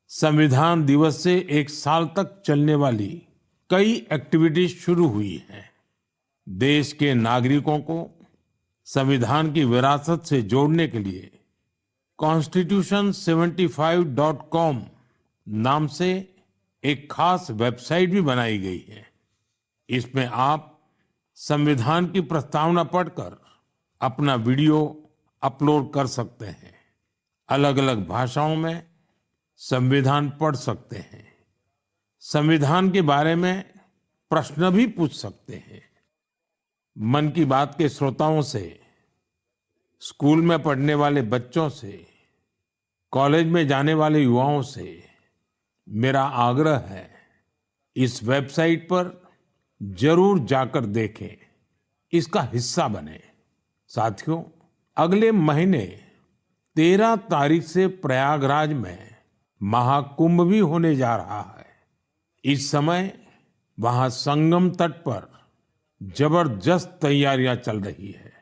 संविधान दिवस से एक साल तक चलने वाली कई एक्टिविटीज शुरू हुई हैं। देश के नागरिकों को संविधान की विरासत से जोड़ने के लिए constitution75.com नाम से एक खास वेबसाइट भी बनाई गई है। इसमें आप संविधान की प्रस्तावना पढ़कर अपना वीडियो अपलोड कर सकते हैं। अलग-अलग भाषाओं में संविधान पढ़ सकते हैं। संविधान के बारे में प्रश्न भी पूछ सकते हैं। मन की बात के श्रोताओं से, स्कूल में पढ़ने वाले बच्चों से, कॉलेज में जाने वाले युवाओं से मेरा आग्रह है, इस वेबसाइट पर जरूर जाकर देखें, इसका हिस्सा बने। साथियों, अगले महीने 13 तारीख से प्रयागराज में महाकुंभ भी होने जा रहा है। इस समय वहां संगम तट पर जबरदस्त तैयारियां चल रही है।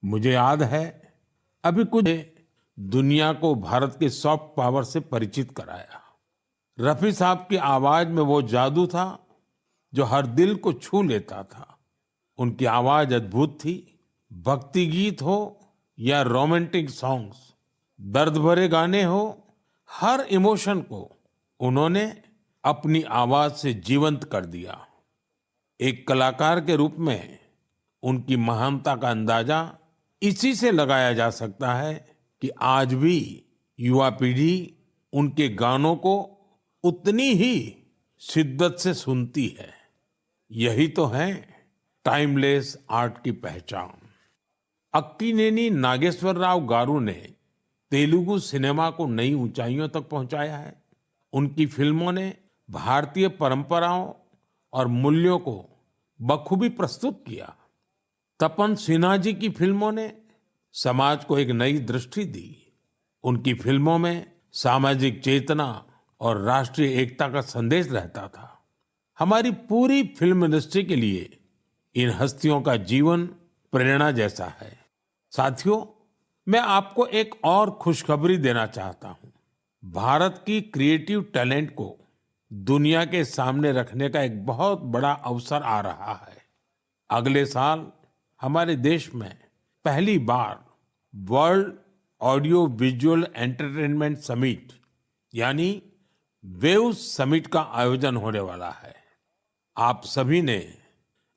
मुझे याद है, अभी कुछ दुनिया को भारत के सॉफ्ट पावर से परिचित कराया। रफी साहब की आवाज में वो जादू था जो हर दिल को छू लेता था। उनकी आवाज अद्भुत थी। भक्ति गीत हो या रोमांटिक सॉन्ग्स, दर्द भरे गाने हो, हर इमोशन को उन्होंने अपनी आवाज से जीवंत कर दिया। एक कलाकार के रूप में उनकी महानता का अंदाजा इसी से लगाया जा सकता है कि आज भी युवा पीढ़ी उनके गानों को उतनी ही शिद्दत से सुनती है। यही तो है टाइमलेस आर्ट की पहचान। अक्कीनेनी नागेश्वर राव गारू ने तेलुगु सिनेमा को नई ऊंचाइयों तक पहुंचाया है। उनकी फिल्मों ने भारतीय परंपराओं और मूल्यों को बखूबी प्रस्तुत किया। तपन सिन्हा जी की फिल्मों ने समाज को एक नई दृष्टि दी। उनकी फिल्मों में सामाजिक चेतना और राष्ट्रीय एकता का संदेश रहता था। हमारी पूरी फिल्म इंडस्ट्री के लिए इन हस्तियों का जीवन प्रेरणा जैसा है। साथियों, मैं आपको एक और खुशखबरी देना चाहता हूं। भारत की क्रिएटिव टैलेंट को दुनिया के सामने रखने का एक बहुत बड़ा अवसर आ रहा है। अगले साल हमारे देश में पहली बार world audio visual entertainment summit यानी वेव समिट का आयोजन होने वाला है। आप सभी ने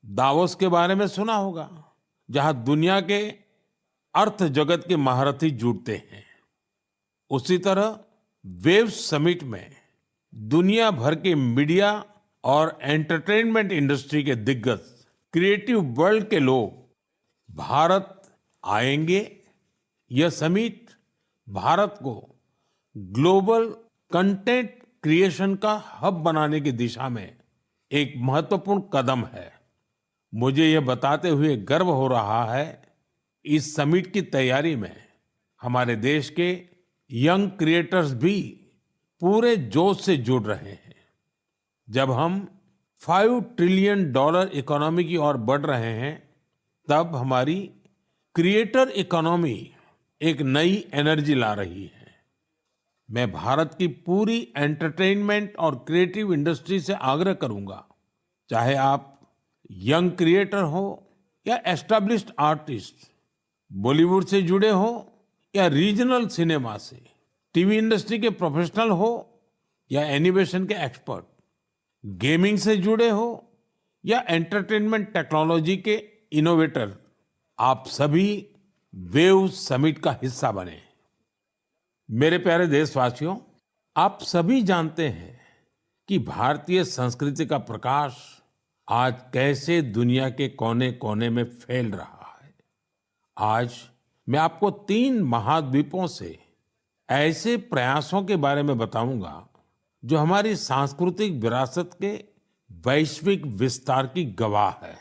दावोस के बारे में सुना होगा, जहां दुनिया के अर्थ जगत के महारथी जुटते हैं। उसी तरह वेव समिट में दुनिया भर के मीडिया और एंटरटेनमेंट इंडस्ट्री के दिग्गज, क्रिएटिव वर्ल्ड के लोग भारत आएंगे। यह समिट भारत को ग्लोबल कंटेंट क्रिएशन का हब बनाने की दिशा में एक महत्वपूर्ण कदम है। मुझे यह बताते हुए गर्व हो रहा है, इस समिट की तैयारी में हमारे देश के यंग क्रिएटर्स भी पूरे जोश से जुड़ रहे हैं। जब हम $5 ट्रिलियन इकोनॉमी की ओर बढ़ रहे हैं, तब हमारी क्रिएटर इकोनॉमी एक नई एनर्जी ला रही है। मैं भारत की पूरी एंटरटेनमेंट और क्रिएटिव इंडस्ट्री से आग्रह करूंगा, चाहे आप यंग क्रिएटर हो या एस्टैब्लिश्ड आर्टिस्ट, बॉलीवुड से जुड़े हो या रीजनल सिनेमा से, टीवी इंडस्ट्री के प्रोफेशनल हो या एनिमेशन के एक्सपर्ट, गेमिंग से जुड़े हो या एंटरटेनमेंट टेक्नोलॉजी के इनोवेटर, आप सभी वेव समिट का हिस्सा बने। मेरे प्यारे देशवासियों, आप सभी जानते हैं कि भारतीय संस्कृति का प्रकाश आज कैसे दुनिया के कोने-कोने में फैल रहा है। आज मैं आपको 3 महाद्वीपों से ऐसे प्रयासों के बारे में बताऊंगा जो हमारी सांस्कृतिक विरासत के वैश्विक विस्तार की गवाह है।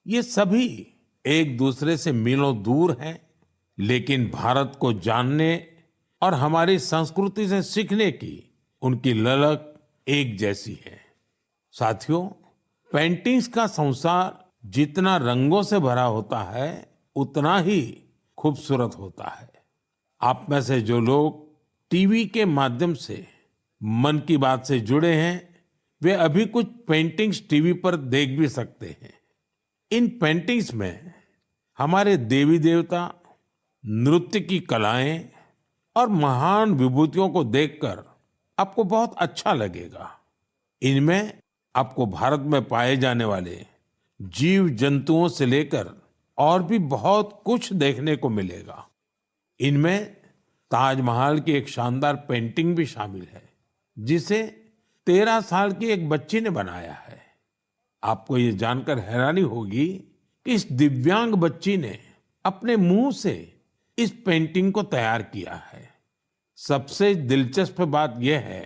ये सभी एक दूसरे से मीलों दूर हैं, लेकिन भारत को जानने और हमारी संस्कृति से सीखने की उनकी ललक एक जैसी है। साथियों, पेंटिंग्स का संसार जितना रंगों से भरा होता है, उतना ही खूबसूरत होता है। आप में से जो लोग टीवी के माध्यम से मन की बात से जुड़े हैं वे अभी कुछ पेंटिंग्स टीवी पर देख भी सकते हैं। इन पेंटिंग्स में हमारे देवी देवता, नृत्य की कलाएं और महान विभूतियों को देखकर आपको बहुत अच्छा लगेगा। इनमें आपको भारत में पाए जाने वाले जीव जंतुओं से लेकर और भी बहुत कुछ देखने को मिलेगा। इनमें ताजमहल की एक शानदार पेंटिंग भी शामिल है, जिसे 13 साल की एक बच्ची ने बनाया है। आपको ये जानकर हैरानी होगी कि इस दिव्यांग बच्ची ने अपने मुंह से इस पेंटिंग को तैयार किया है। सबसे दिलचस्प बात यह है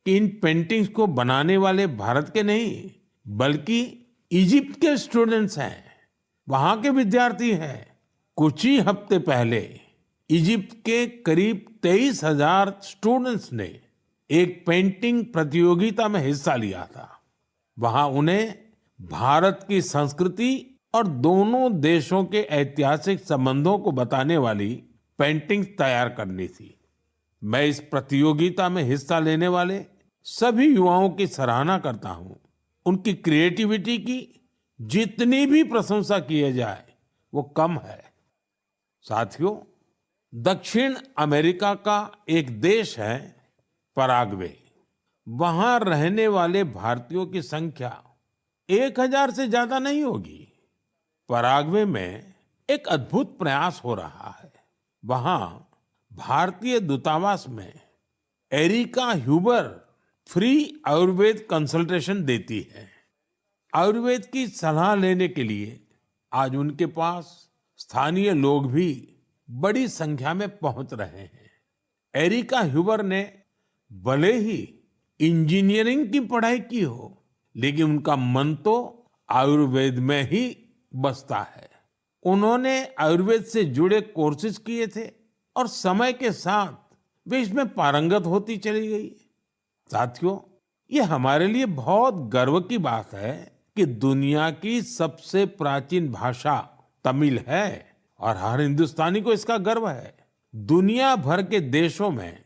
कि इन पेंटिंग्स को बनाने वाले भारत के नहीं, बल्कि इजिप्ट के स्टूडेंट्स हैं, वहां के विद्यार्थी हैं। कुछ ही हफ्ते पहले इजिप्ट के करीब 23,000 स्टूडेंट्स ने एक पेंटिंग प्रतियोगिता में हिस्सा लिया था। वहां उन्हें भारत की संस्कृति और दोनों देशों के ऐतिहासिक संबंधों को बताने वाली पेंटिंग तैयार करनी थी। मैं इस प्रतियोगिता में हिस्सा लेने वाले सभी युवाओं की सराहना करता हूं। उनकी क्रिएटिविटी की जितनी भी प्रशंसा की जाए वो कम है। साथियों, दक्षिण अमेरिका का एक देश है पराग्वे। वहां रहने वाले भारतीयों की संख्या 1,000 से ज्यादा नहीं होगी। पराग्वे में एक अद्भुत प्रयास हो रहा है। वहां भारतीय दूतावास में Erica Huber free Ayurveda consultation देती है। आयुर्वेद की सलाह लेने के लिए आज उनके पास स्थानीय लोग भी बड़ी संख्या में पहुंच रहे हैं। एरिका ह्यूबर ने भले ही इंजीनियरिंग की पढ़ाई की हो, लेकिन उनका मन तो आयुर्वेद में ही बसता है। उन्होंने आयुर्वेद से जुड़े कोर्सेज किए थे और समय के साथ वे इसमें पारंगत होती चली गई। साथियों, ये हमारे लिए बहुत गर्व की बात है कि दुनिया की सबसे प्राचीन भाषा तमिल है और हर हिंदुस्तानी को इसका गर्व है। दुनिया भर के देशों में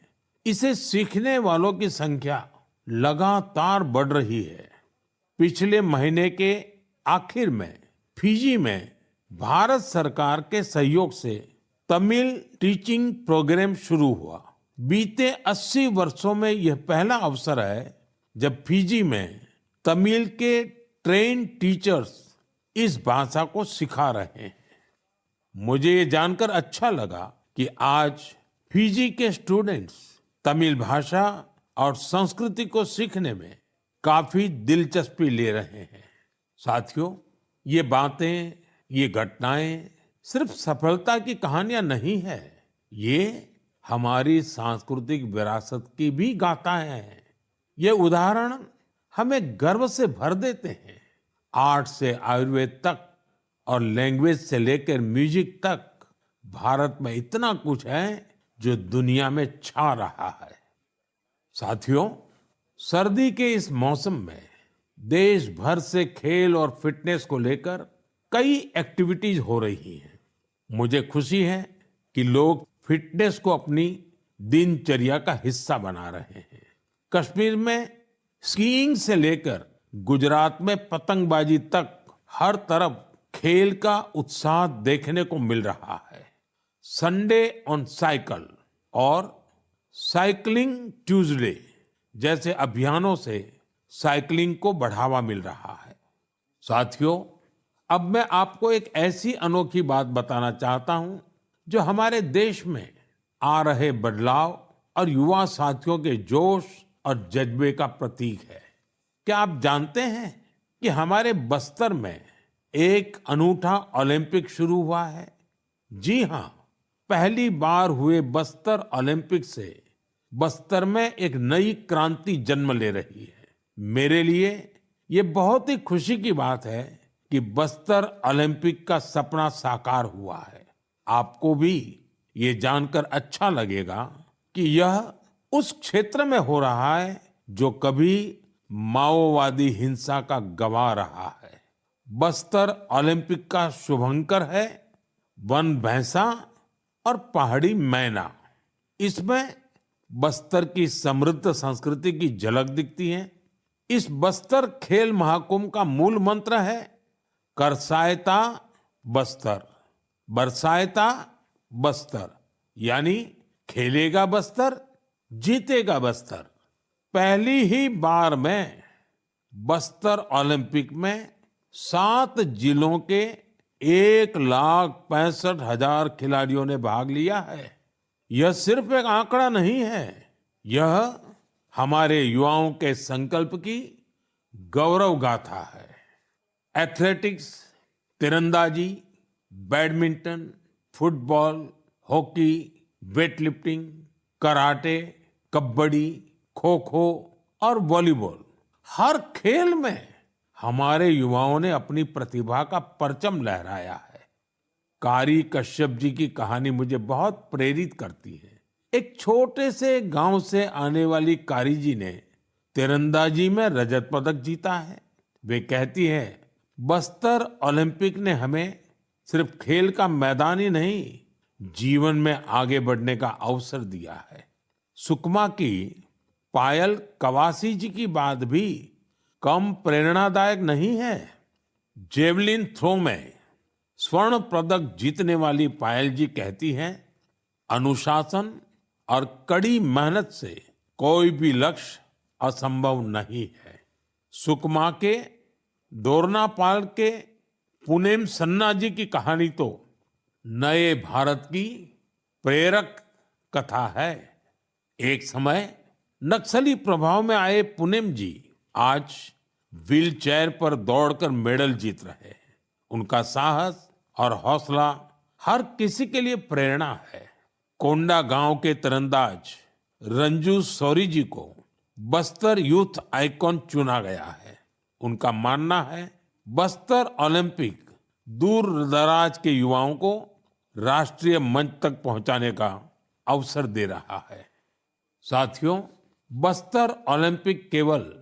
इसे सीखने वालों की संख्या लगातार बढ़ रही है। पिछले महीने के आखिर में फिजी में भारत सरकार के सहयोग से तमिल टीचिंग प्रोग्राम शुरू हुआ। बीते 80 वर्षों में यह पहला अवसर है जब फिजी में तमिल के ट्रेन टीचर्स इस भाषा को सिखा रहे हैं। मुझे ये जानकर अच्छा लगा कि आज फिजी के स्टूडेंट्स तमिल भाषा और संस्कृति को सीखने में काफी दिलचस्पी ले रहे हैं। साथियों, ये बातें, ये घटनाएं सिर्फ सफलता की कहानियां नहीं है, ये हमारी सांस्कृतिक विरासत की भी गाथाएं हैं। ये उदाहरण हमें गर्व से भर देते हैं। आर्ट से आयुर्वेद तक और लैंग्वेज से लेकर म्यूजिक तक भारत में इतना कुछ है जो दुनिया में छा रहा है। साथियों, सर्दी के इस मौसम में देश भर से खेल और फिटनेस को लेकर कई एक्टिविटीज हो रही हैं। मुझे खुशी है कि लोग फिटनेस को अपनी दिनचर्या का हिस्सा बना रहे हैं। कश्मीर में स्कीइंग से लेकर गुजरात में पतंगबाजी तक हर तरफ खेल का उत्साह देखने को मिल रहा है। संडे ऑन साइकिल और साइकिलिंग ट्यूसडे जैसे अभियानों से साइकिलिंग को बढ़ावा मिल रहा है। साथियों, अब मैं आपको एक ऐसी अनोखी बात बताना चाहता हूं जो हमारे देश में आ रहे बदलाव और युवा साथियों के जोश और जज्बे का प्रतीक है। क्या आप जानते हैं कि हमारे बस्तर में एक अनूठा ओलंपिक शुरू हुआ है? जी हाँ, पहली बार हुए बस्तर ओलंपिक से बस्तर में एक नई क्रांति जन्म ले रही है। मेरे लिए ये बहुत ही खुशी की बात है कि बस्तर ओलंपिक का सपना साकार हुआ है। आपको भी ये जानकर अच्छा लगेगा कि यह उस क्षेत्र में हो रहा है जो कभी माओवादी हिंसा का गवाह रहा है। बस्तर ओलंपिक का शुभंकर है वन भैंसा और पहाड़ी मैना। इसमें बस्तर की समृद्ध संस्कृति की झलक दिखती है। इस बस्तर खेल महाकुंभ का मूल मंत्र है करसायता बस्तर, बरसायता बस्तर, यानी खेलेगा बस्तर, जीतेगा बस्तर। पहली ही बार में बस्तर ओलंपिक में 7 जिलों के 1,65,000 खिलाड़ियों ने भाग लिया है। यह सिर्फ एक आंकड़ा नहीं है, यह हमारे युवाओं के संकल्प की गौरव गाथा है। एथलेटिक्स, तीरंदाजी, badminton, football, hockey, weightlifting, karate, kabaddi, kho kho और वॉलीबॉल, हर खेल में हमारे युवाओं ने अपनी प्रतिभा का परचम लहराया है। कारी कश्यप जी की कहानी मुझे बहुत प्रेरित करती है। एक छोटे से गांव से आने वाली कारी जी ने तीरंदाजी में रजत पदक जीता है। वे कहती है, बस्तर ओलंपिक ने हमें सिर्फ खेल का मैदान ही नहीं, जीवन में आगे बढ़ने का अवसर दिया है। सुकमा की पायल कवासी जी की बात भी कम प्रेरणादायक नहीं है। जेवलिन थ्रो में स्वर्ण पदक जीतने वाली पायल जी कहती हैं, अनुशासन और कड़ी मेहनत से कोई भी लक्ष्य असंभव नहीं है। सुकमा के दोरनापाल के पुनेम सन्ना जी की कहानी तो नए भारत की प्रेरक कथा है। एक समय नक्सली प्रभाव में आए पुनेम जी आज व्हील चेयर पर दौड़कर मेडल जीत रहे हैं। उनका साहस और हौसला हर किसी के लिए प्रेरणा है। कोंडा गांव के तीरंदाज रंजू सौरी जी को बस्तर यूथ आइकॉन चुना गया है। उनका मानना है बस्तर ओलंपिक दूर दराज के युवाओं को राष्ट्रीय मंच तक पहुंचाने का अवसर दे रहा है। साथियों, बस्तर ओलंपिक केवल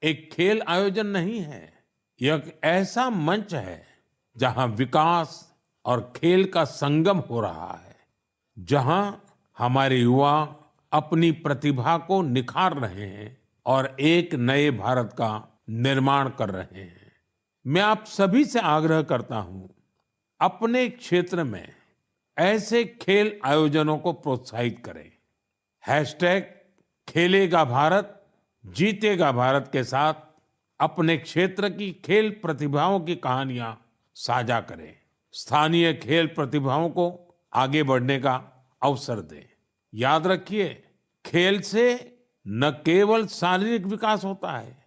एक खेल आयोजन नहीं है, यह एक ऐसा मंच है जहां विकास और खेल का संगम हो रहा है, जहां हमारे युवा अपनी प्रतिभा को निखार रहे हैं और एक नए भारत का निर्माण कर रहे हैं। मैं आप सभी से आग्रह करता हूं, अपने क्षेत्र में ऐसे खेल आयोजनों को प्रोत्साहित करें। हैशटैग खेलेगा भारत, जीतेगा भारत के साथ अपने क्षेत्र की खेल प्रतिभाओं की कहानियां साझा करें। स्थानीय खेल प्रतिभाओं को आगे बढ़ने का अवसर दें। याद रखिए, खेल से न केवल शारीरिक विकास होता है,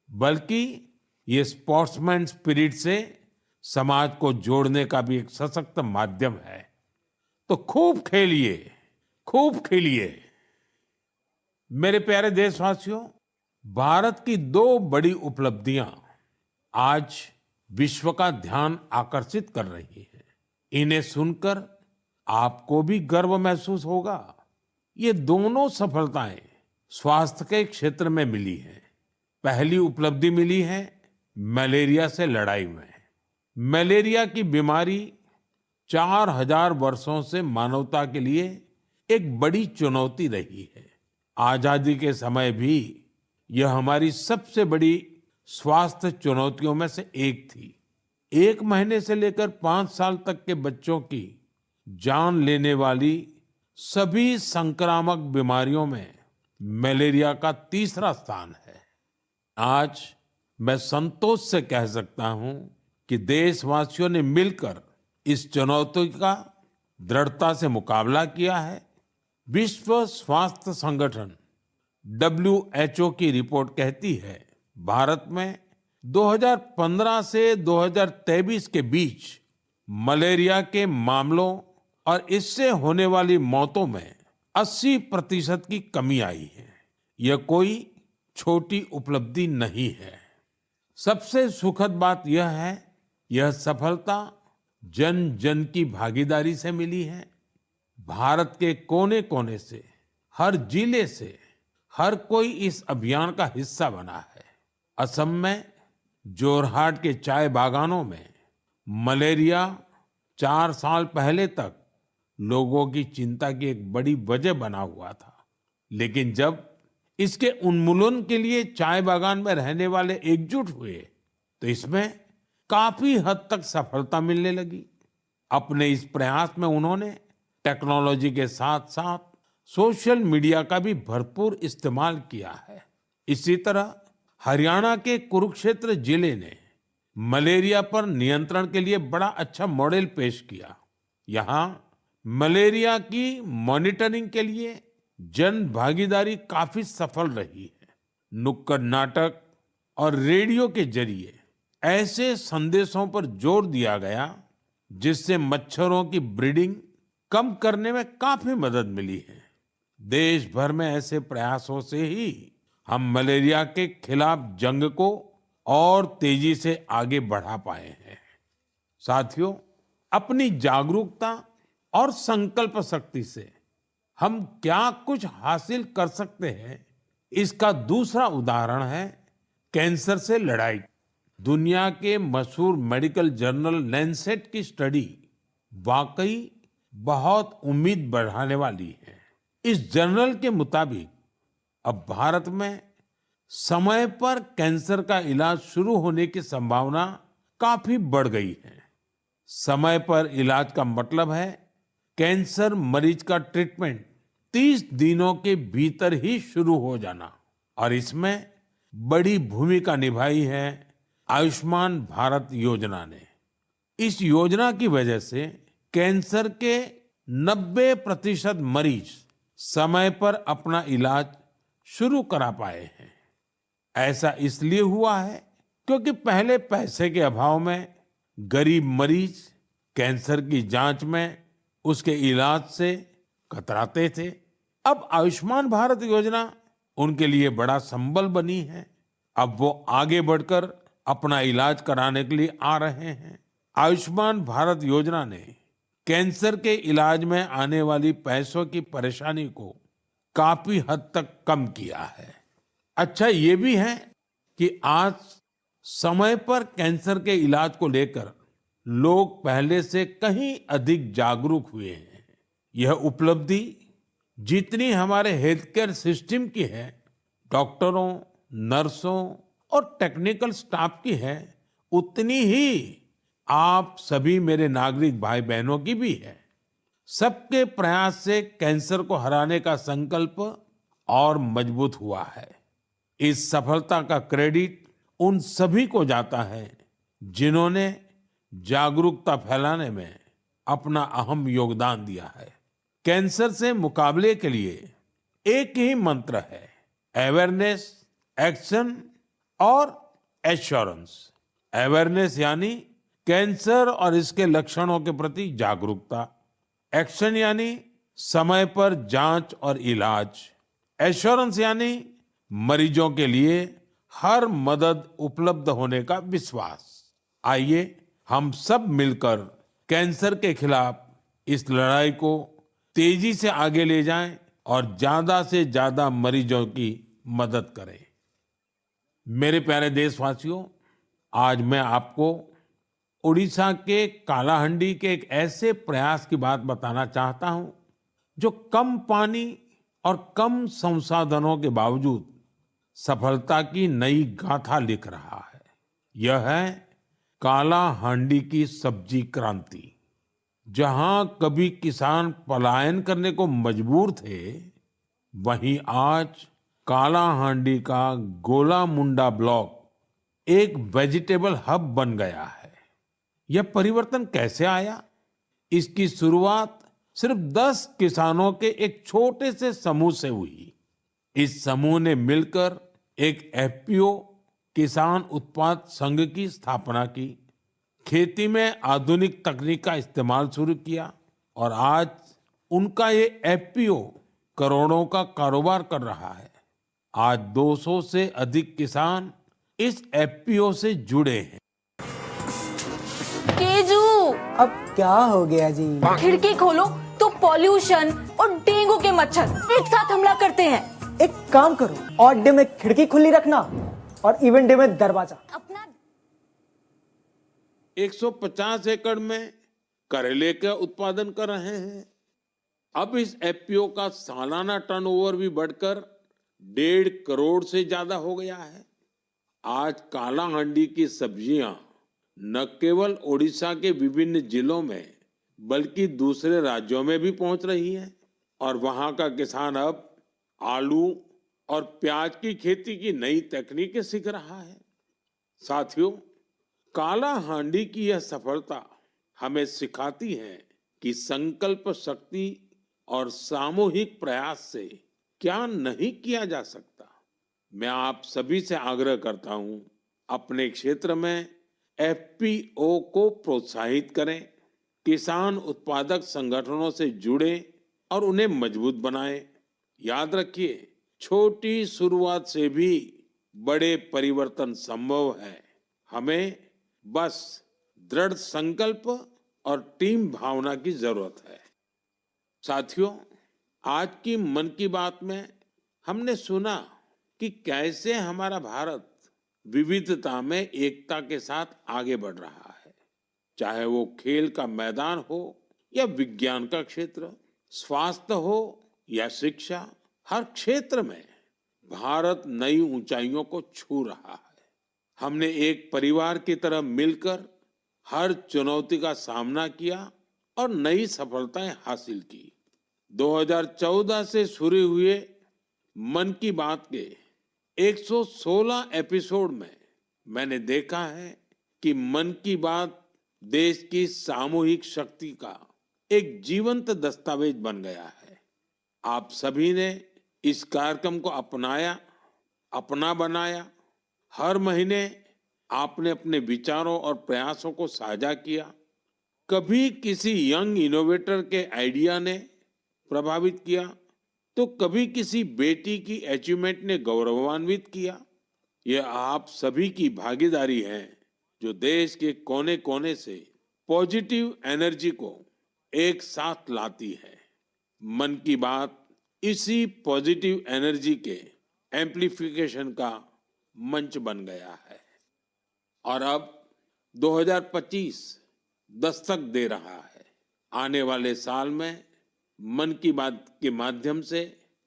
बल्कि ये स्पोर्ट्समैन स्पिरिट से समाज को जोड़ने का भी एक सशक्त माध्यम है। तो खूब खेलिए, खूब खेलिए। मेरे प्यारे देशवासियों, भारत की 2 बड़ी उपलब्धियां आज विश्व का ध्यान आकर्षित कर रही है। इन्हें सुनकर आपको भी गर्व महसूस होगा। ये दोनों सफलताएं स्वास्थ्य के क्षेत्र में मिली हैं। पहली उपलब्धि मिली है मलेरिया से लड़ाई में। मलेरिया की बीमारी 4000 वर्षों से मानवता के लिए एक बड़ी चुनौती रही है। आजादी के समय भी यह हमारी सबसे बड़ी स्वास्थ्य चुनौतियों में से एक थी। 1 महीने से लेकर 5 साल तक के बच्चों की जान लेने वाली सभी संक्रामक बीमारियों में मलेरिया का तीसरा स्थान है। आज मैं संतोष से कह सकता हूं कि देशवासियों ने मिलकर इस चुनौती का दृढ़ता से मुकाबला किया है। विश्व स्वास्थ्य संगठन WHO की रिपोर्ट कहती है, भारत में 2015 से 2023 के बीच मलेरिया के मामलों और इससे होने वाली मौतों में 80% की कमी आई है। यह कोई छोटी उपलब्धि नहीं है। सबसे सुखद बात यह है, यह सफलता जन जन की भागीदारी से मिली है। भारत के कोने कोने से, हर जिले से हर कोई इस अभियान का हिस्सा बना है। असम में जोरहाट के चाय बागानों में मलेरिया 4 साल पहले तक लोगों की चिंता की एक बड़ी वजह बना हुआ था। लेकिन जब इसके उन्मूलन के लिए चाय बागान में रहने वाले एकजुट हुए तो इसमें काफी हद तक सफलता मिलने लगी। अपने इस प्रयास में उन्होंने टेक्नोलॉजी के साथ साथ सोशल मीडिया का भी भरपूर इस्तेमाल किया है। इसी तरह हरियाणा के कुरुक्षेत्र जिले ने मलेरिया पर नियंत्रण के लिए बड़ा अच्छा मॉडल पेश किया। यहाँ मलेरिया की मॉनिटरिंग के लिए जन भागीदारी काफी सफल रही है। नुक्कड़ नाटक और रेडियो के जरिए ऐसे संदेशों पर जोर दिया गया जिससे मच्छरों की ब्रीडिंग कम करने में काफी मदद मिली है। देश भर में ऐसे प्रयासों से ही हम मलेरिया के खिलाफ जंग को और तेजी से आगे बढ़ा पाए हैं। साथियों, अपनी जागरूकता और संकल्प शक्ति से हम क्या कुछ हासिल कर सकते हैं, इसका दूसरा उदाहरण है कैंसर से लड़ाई। दुनिया के मशहूर मेडिकल जर्नल लैंसेट की स्टडी वाकई बहुत उम्मीद बढ़ाने वाली है। इस जर्नल के मुताबिक अब भारत में समय पर कैंसर का इलाज शुरू होने की संभावना काफी बढ़ गई है। समय पर इलाज का मतलब है कैंसर मरीज का ट्रीटमेंट 30 दिनों के भीतर ही शुरू हो जाना। और इसमें बड़ी भूमिका निभाई है आयुष्मान भारत योजना ने। इस योजना की वजह से कैंसर के 90% मरीज समय पर अपना इलाज शुरू करा पाए हैं। ऐसा इसलिए हुआ है क्योंकि पहले पैसे के अभाव में गरीब मरीज कैंसर की जांच में, उसके इलाज से कतराते थे। अब आयुष्मान भारत योजना उनके लिए बड़ा संबल बनी है। अब वो आगे बढ़कर अपना इलाज कराने के लिए आ रहे हैं। आयुष्मान भारत योजना ने कैंसर के इलाज में आने वाली पैसों की परेशानी को काफी हद तक कम किया है। अच्छा ये भी है कि आज समय पर कैंसर के इलाज को लेकर लोग पहले से कहीं अधिक जागरूक हुए हैं। यह उपलब्धि जितनी हमारे हेल्थ केयर सिस्टम की है, डॉक्टरों, नर्सों और टेक्निकल स्टाफ की है, उतनी ही आप सभी मेरे नागरिक भाई बहनों की भी है। सबके प्रयास से कैंसर को हराने का संकल्प और मजबूत हुआ है। इस सफलता का क्रेडिट उन सभी को जाता है जिन्होंने जागरूकता फैलाने में अपना अहम योगदान दिया है। कैंसर से मुकाबले के लिए एक ही मंत्र है, अवेयरनेस, एक्शन और एश्योरेंस। अवेयरनेस यानी कैंसर और इसके लक्षणों के प्रति जागरूकता, एक्शन यानी समय पर जांच और इलाज, एश्योरेंस यानी मरीजों के लिए हर मदद उपलब्ध होने का विश्वास। आइए हम सब मिलकर कैंसर के खिलाफ इस लड़ाई को तेजी से आगे ले जाएं और ज्यादा से ज्यादा मरीजों की मदद करें। मेरे प्यारे देशवासियों, आज मैं आपको उड़ीसा के कालाहांडी के एक ऐसे प्रयास की बात बताना चाहता हूं जो कम पानी और कम संसाधनों के बावजूद सफलता की नई गाथा लिख रहा है। यह है कालाहांडी की सब्जी क्रांति। जहां कभी किसान पलायन करने को मजबूर थे, वहीं आज कालाहांडी का गोला मुंडा ब्लॉक एक वेजिटेबल हब बन गया है। यह परिवर्तन कैसे आया? इसकी शुरुआत सिर्फ 10 किसानों के एक छोटे से समूह से हुई। इस समूह ने मिलकर एक एफपीओ किसान उत्पाद संघ की स्थापना की, खेती में आधुनिक तकनीक का इस्तेमाल शुरू किया और आज उनका ये एफपीओ करोड़ों का कारोबार कर रहा है। आज 200 से अधिक किसान इस एफपीओ से जुड़े हैं। केजू, अब क्या हो गया जी? खिड़की खोलो तो पॉल्यूशन और डेंगू के मच्छर एक साथ हमला करते हैं। एक काम करो, ऑड डे में खिड़की खुली रखना और इवन डे में दरवाजा। अपना 150 एकड़ में करेले का उत्पादन कर रहे हैं। अब इस एफपीओ का सालाना टर्नओवर भी बढ़कर 1.5 करोड़ से ज्यादा हो गया है। आज कालाहांडी की सब्जियां न केवल ओडिशा के विभिन्न जिलों में बल्कि दूसरे राज्यों में भी पहुंच रही हैं और वहां का किसान अब आलू और प्याज की खेती की नई तकनीकें सीख रहा है। साथियों, कालाहांडी की यह सफलता हमें सिखाती है कि संकल्प शक्ति और सामूहिक प्रयास से क्या नहीं किया जा सकता। मैं आप सभी से आग्रह करता हूं, अपने क्षेत्र में एफपीओ को प्रोत्साहित करें, किसान उत्पादक संगठनों से जुड़े और उन्हें मजबूत बनाएं। याद रखिए, छोटी शुरुआत से भी बड़े परिवर्तन संभव है। हमें बस दृढ़ संकल्प और टीम भावना की जरूरत है। साथियों, आज की मन की बात में हमने सुना कि कैसे हमारा भारत विविधता में एकता के साथ आगे बढ़ रहा है। चाहे वो खेल का मैदान हो या विज्ञान का क्षेत्र, स्वास्थ्य हो या शिक्षा, हर क्षेत्र में भारत नई ऊंचाइयों को छू रहा है। हमने एक परिवार की तरह मिलकर हर चुनौती का सामना किया और नई सफलताएं हासिल की। 2014 से शुरू हुए मन की बात के 116 एपिसोड में मैंने देखा है कि मन की बात देश की सामूहिक शक्ति का एक जीवंत दस्तावेज बन गया है। आप सभी ने इस कार्यक्रम को अपनाया, अपना बनाया। हर महीने आपने अपने विचारों और प्रयासों को साझा किया। कभी किसी यंग इनोवेटर के आइडिया ने प्रभावित किया, तो कभी किसी बेटी की अचीवमेंट ने गौरवान्वित किया। यह आप सभी की भागीदारी है जो देश के कोने कोने से पॉजिटिव एनर्जी को एक साथ लाती है। मन की बात इसी पॉजिटिव एनर्जी के एम्प्लीफिकेशन का मंच बन गया है और अब 2025 दस्तक दे रहा है। आने वाले साल में मन की बात के माध्यम से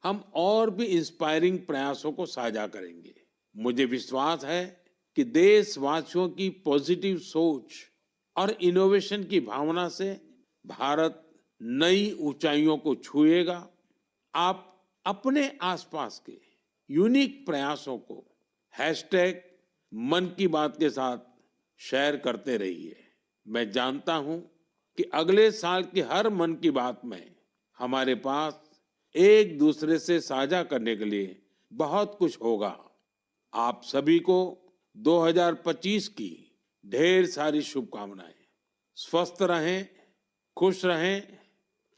हम और भी इंस्पायरिंग प्रयासों को साझा करेंगे। मुझे विश्वास है कि देशवासियों की पॉजिटिव सोच और इनोवेशन की भावना से भारत नई ऊंचाइयों को छुएगा। आप अपने आसपास के यूनिक प्रयासों को #मन की बात के साथ शेयर करते रहिए। मैं जानता हूं कि अगले साल की हर मन की बात में हमारे पास एक दूसरे से साझा करने के लिए बहुत कुछ होगा। आप सभी को 2025 की ढेर सारी शुभकामनाएं। स्वस्थ रहें, खुश रहें।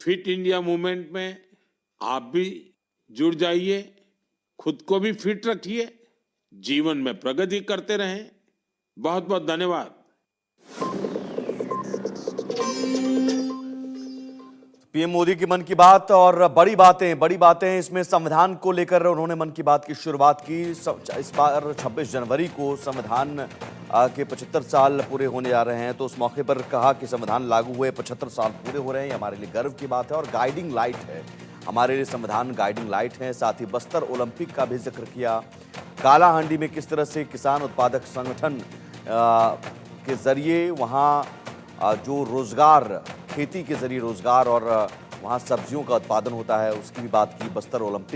फिट इंडिया मूवमेंट में आप भी जुड़ जाइए। खुद को भी फिट रखिए, जीवन में प्रगति करते रहें। बहुत बहुत धन्यवाद। पीएम मोदी की मन की बात और बड़ी बातें इसमें संविधान को लेकर उन्होंने मन की बात की शुरुआत की। इस बार 26 जनवरी को संविधान के 75 साल पूरे होने जा रहे हैं, तो उस मौके पर कहा कि संविधान लागू हुए 75 साल पूरे हो रहे हैं, ये हमारे लिए गर्व की बात है और गाइडिंग लाइट है। हमारे लिए संविधान गाइडिंग लाइट है। साथ ही बस्तर ओलंपिक का भी जिक्र किया। कालाहांडी में किस तरह से किसान उत्पादक संगठन के जरिए वहाँ जो रोजगार, खेती के जरिए रोजगार और वहाँ सब्जियों का उत्पादन होता है, उसकी भी बात की। बस्तर ओलंपिक